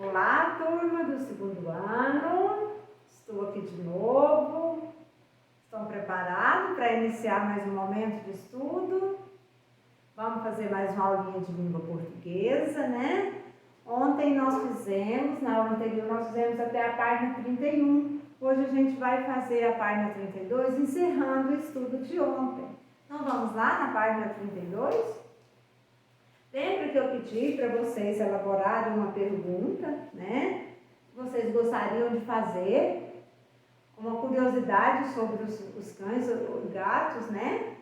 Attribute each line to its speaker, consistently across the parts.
Speaker 1: Olá, turma do segundo ano, estou aqui de novo. Estão preparados para iniciar mais um momento de estudo? Vamos fazer mais uma aulinha de língua portuguesa, né? Ontem nós fizemos, na aula anterior nós fizemos até a página 31. Hoje a gente vai fazer a página 32, encerrando o estudo de ontem. Então vamos lá na página 32? Lembra que eu pedi para vocês elaborarem uma pergunta, né? Que vocês gostariam de fazer, uma curiosidade sobre os cães, os gatos, né?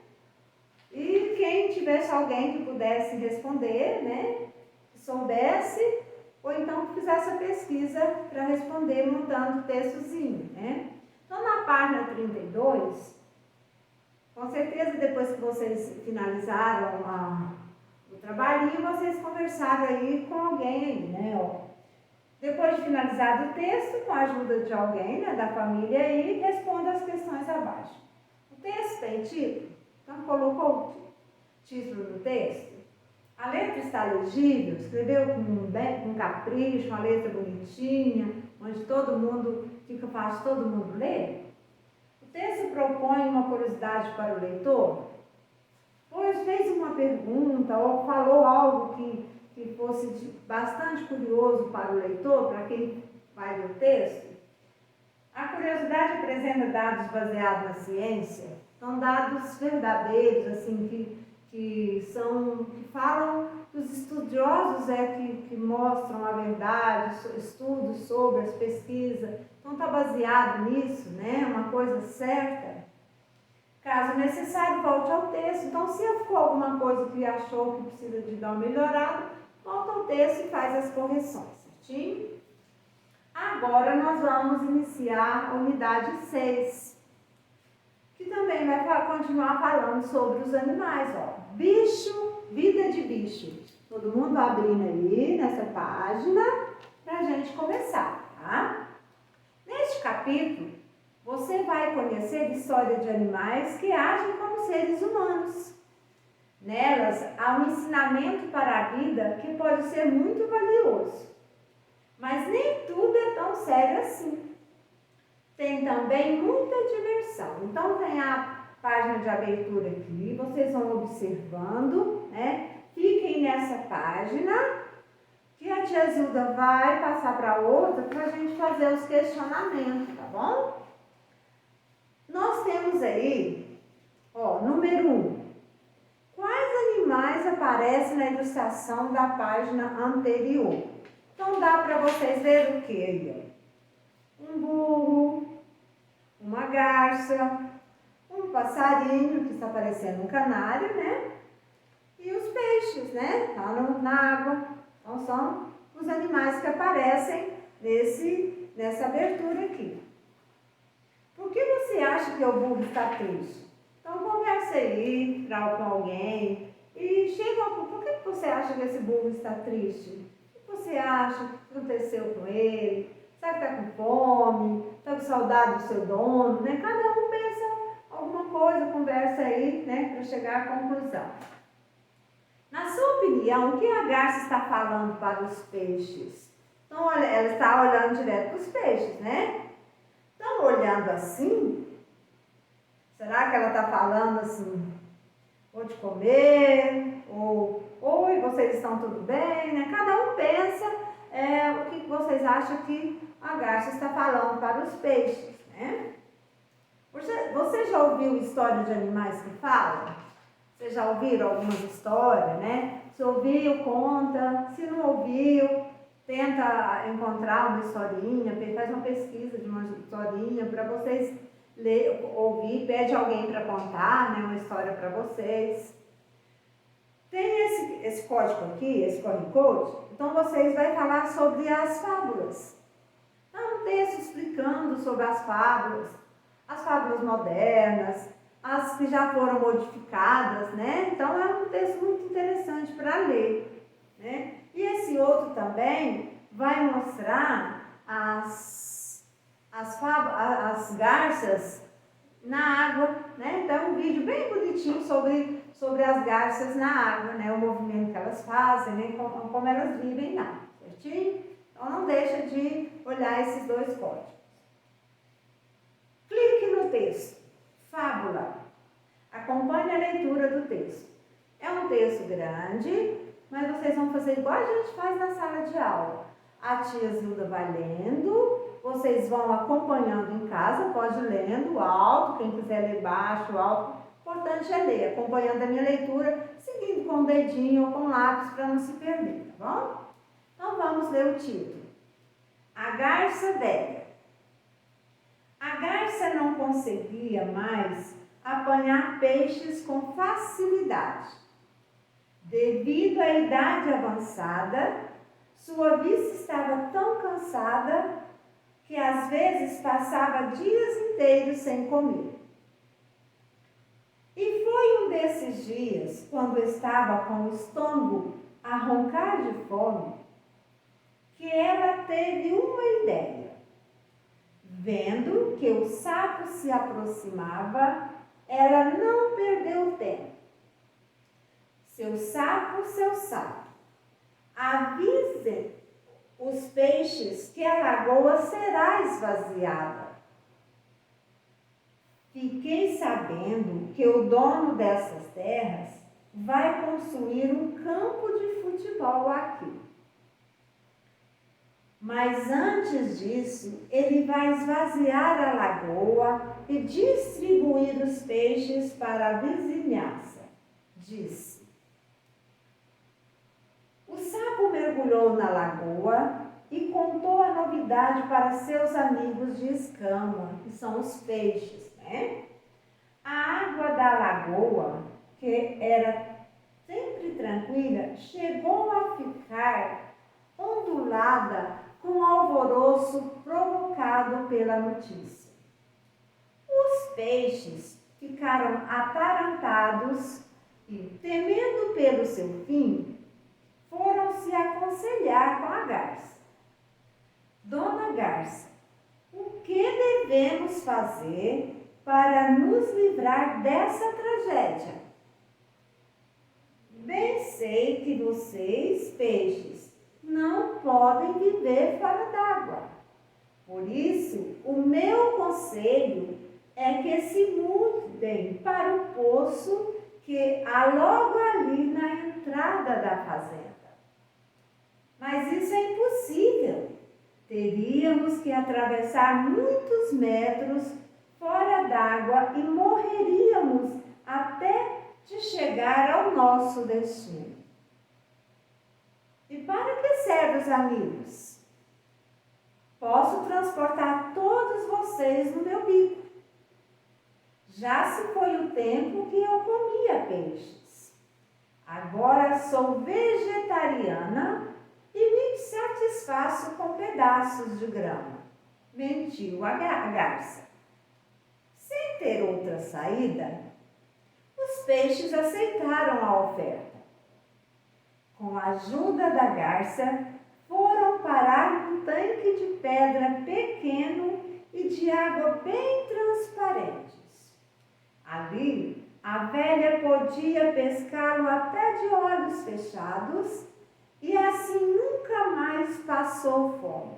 Speaker 1: E quem tivesse alguém que pudesse responder, né? Que soubesse, ou então que fizesse a pesquisa para responder montando o textozinho, né? Então, na página 32, com certeza depois que vocês finalizaram o trabalhinho, vocês conversaram aí com alguém aí, né? Ó. Depois de finalizado o texto, com a ajuda de alguém, né, da família aí, responda as questões abaixo. O texto tem título? Então, colocou o título no texto? A letra está legível? Escreveu com capricho, uma letra bonitinha, onde todo mundo, fica fácil todo mundo ler? O texto propõe uma curiosidade para o leitor? Pois fez uma pergunta ou falou algo que fosse bastante curioso para o leitor, para quem vai ler o texto? A curiosidade apresenta dados baseados na ciência, são dados verdadeiros, assim, que falam que os estudiosos que mostram a verdade, estudos sobre as pesquisas, então está baseado nisso, né? Uma coisa certa. Caso necessário, volte ao texto. Então, se for alguma coisa que achou que precisa de dar uma melhorada, volta ao texto e faz as correções, certinho? Agora, nós vamos iniciar a unidade 6, que também vai continuar falando sobre os animais, ó. Bicho, vida de bicho. Todo mundo abrindo aí nessa página para a gente começar, tá? Neste capítulo, você vai conhecer a história de animais que agem como seres humanos. Nelas, há um ensinamento para a vida que pode ser muito valioso. Mas nem tudo é tão sério assim. Tem também muita diversão. Então, tem a página de abertura aqui, vocês vão observando, né? Fiquem nessa página, que a tia Zilda vai passar para outra para a gente fazer os questionamentos, tá bom? Nós temos aí, ó, número 1. Quais animais aparecem na ilustração da página anterior? Então, dá para vocês verem o que aí? Um burro, uma garça, um passarinho, que está parecendo um canário, né? E os peixes, né? Lá na água. Então, são os animais que aparecem nessa abertura aqui. Por que você acha que o burro está triste? Então, converse aí com alguém e chega ao ponto. Por que você acha que esse burro está triste? O que você acha que aconteceu com ele? Será que está com fome? Está com saudade do seu dono? Né? Cada um pensa alguma coisa, conversa aí, né, para chegar à conclusão. Na sua opinião, o que a garça está falando para os peixes? Então, olha, ela está olhando direto para os peixes, né? Então, olhando assim, será que ela está falando assim, ou de comer, ou oi, vocês estão tudo bem, né? Cada um pensa o que vocês acham que a garça está falando para os peixes, né? Você já ouviu história de animais que falam? Vocês já ouviram algumas histórias, né? Se ouviu, conta. Se não ouviu, tenta encontrar uma historinha, faz uma pesquisa de uma historinha para vocês ler, ouvir, pede alguém para contar, né, uma história para vocês. Tem esse código aqui, esse QR Code, então vocês vão falar sobre as fábulas. Então, um texto explicando sobre as fábulas modernas, as que já foram modificadas, né? Então, é um texto muito interessante para ler, né? E esse outro também vai mostrar as garças na água, né? Então, é um vídeo bem bonitinho sobre as garças na água, né? O movimento que elas fazem, né? Como elas vivem lá, certinho? Então não deixa de olhar esses dois códigos. Clique no texto, fábula. Acompanhe a leitura do texto. É um texto grande, mas vocês vão fazer igual a gente faz na sala de aula. A tia Zilda vai lendo, vocês vão acompanhando em casa, pode ir lendo alto, quem quiser ler baixo, alto. O importante é ler, acompanhando a minha leitura, seguindo com o dedinho ou com o lápis para não se perder, tá bom? Então vamos ler o título. A garça velha. A garça não conseguia mais apanhar peixes com facilidade. Devido à idade avançada, sua vista estava tão cansada que às vezes passava dias inteiros sem comer. E foi um desses dias, quando estava com o estômago a roncar de fome, que ela teve uma ideia. Vendo que o sapo se aproximava, ela não perdeu tempo. Seu sapo, avise os peixes que a lagoa será esvaziada. Fiquei sabendo que o dono dessas terras vai construir um campo de futebol aqui. Mas antes disso, ele vai esvaziar a lagoa e distribuir os peixes para a vizinhança, disse. O sapo mergulhou na lagoa e contou a novidade para seus amigos de escama, que são os peixes, né? A água da lagoa, que era sempre tranquila, chegou a ficar ondulada com alvoroço provocado pela notícia. Os peixes ficaram atarantados e, temendo pelo seu fim, foram se aconselhar com a garça. Dona Garça, o que devemos fazer para nos livrar dessa tragédia? Bem sei que vocês, peixes, não podem viver fora d'água. Por isso, o meu conselho é que se mudem para o poço que há logo ali na entrada da fazenda. Mas isso é impossível. Teríamos que atravessar muitos metros fora d'água e morreríamos até de chegar ao nosso destino. E para que serve os amigos? Posso transportar todos vocês no meu bico. Já se foi o tempo que eu comia peixes. Agora sou vegetariana e me satisfaço com pedaços de grama, mentiu a garça. Sem ter outra saída, os peixes aceitaram a oferta. Com a ajuda da garça, foram parar num tanque de pedra pequeno e de água bem transparentes. Ali, a velha podia pescá-lo até de olhos fechados e assim nunca mais passou fome.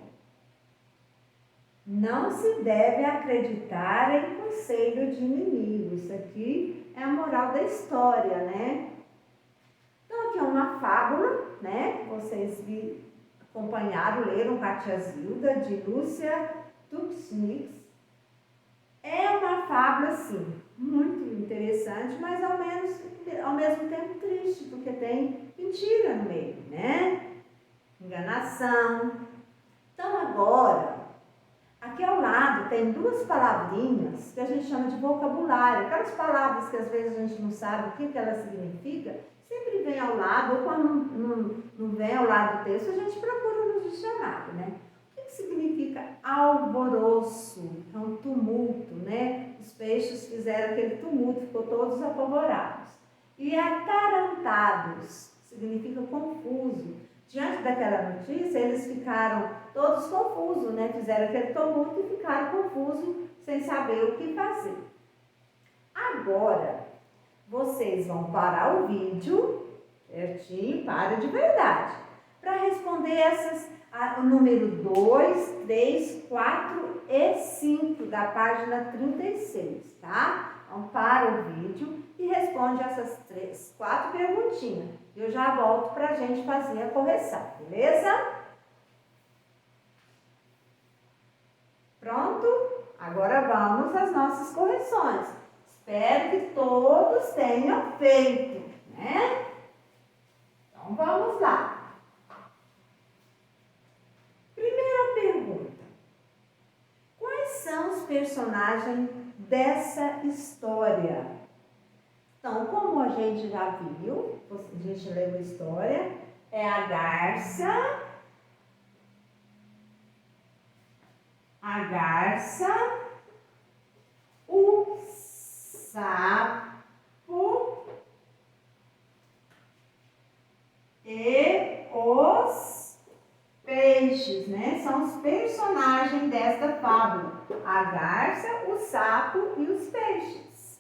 Speaker 1: Não se deve acreditar em conselho de inimigo. Isso aqui é a moral da história, né? Então, aqui é uma fábula, né? Vocês acompanharam, leram com a tia Zilda, de Lúcia Tupsnix. É uma fábula, sim, muito interessante, mas ao mesmo tempo triste, porque tem mentira no meio, né? Enganação. Então, agora, aqui ao lado tem duas palavrinhas que a gente chama de vocabulário. Aquelas palavras que às vezes a gente não sabe o que elas significam, sempre vem ao lado, ou quando não vem ao lado do texto, a gente procura no dicionário, né? O que significa alvoroço? É um tumulto, né? Os peixes fizeram aquele tumulto, ficou todos apavorados. E atarantados significa confuso. Diante daquela notícia, eles ficaram todos confusos, né? Fizeram aquele tumulto e ficaram confusos, sem saber o que fazer. Agora, vocês vão parar o vídeo, certinho, para de verdade, para responder o número 2, 3, 4 e 5 da página 36, tá? Então, para o vídeo e responde essas 4 perguntinhas. Eu já volto para a gente fazer a correção, beleza? Pronto? Agora vamos às nossas correções. Espero que todos tenham feito, né? Então, vamos lá. Primeira pergunta. Quais são os personagens dessa história? Então, como a gente já viu, a gente leu a história, é a garça, o sapo e os peixes, né? São os personagens desta fábula. A garça, o sapo e os peixes.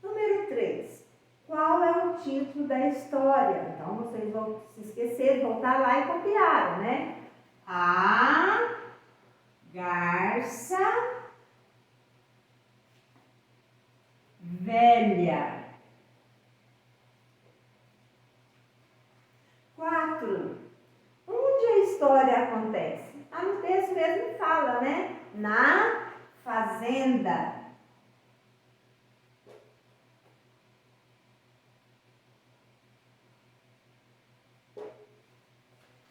Speaker 1: Número 3. Qual é o título da história? Então, vocês vão se esquecer, voltar lá e copiar, né? A garça velha. 4. Onde a história acontece? No texto mesmo fala, né? Na fazenda.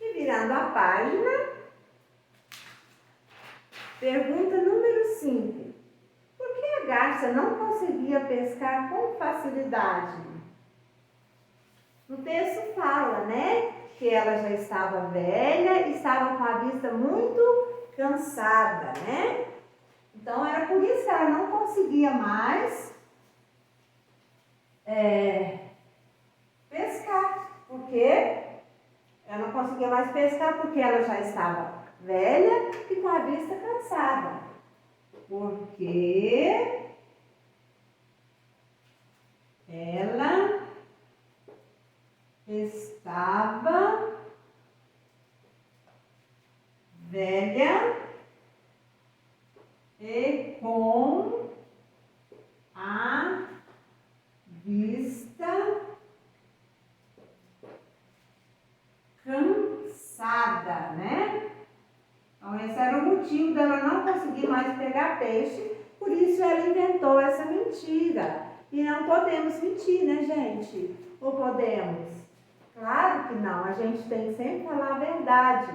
Speaker 1: E virando a página, pergunta número 5. Por que a garça não conseguia pescar com facilidade? No texto fala, né? Que ela já estava velha e estava com a vista muito cansada, né? Então, era por isso que ela não conseguia mais pescar. Porque ela não conseguia mais pescar porque ela já estava velha e com a vista cansada. Porque ela estava velha e com a vista cansada, né? Então, esse era o motivo dela não conseguir mais pegar peixe, por isso ela inventou essa mentira. E não podemos mentir, né, gente? Ou podemos? Claro que não, a gente tem que sempre falar a verdade.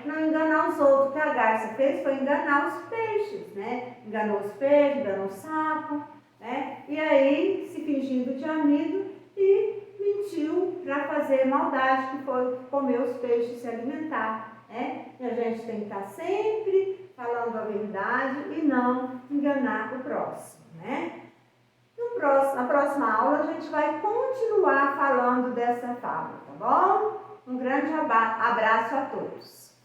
Speaker 1: Não enganar os outros. O que a garça fez foi enganar os peixes, né? Enganou os peixes, enganou o sapo, né? E aí, se fingindo de amigo e mentiu para fazer maldade, que foi comer os peixes e se alimentar, né? E a gente tem que estar sempre falando a verdade e não enganar o próximo, né? Na próxima aula a gente vai continuar falando dessa fábula, tá bom? Um grande abraço a todos.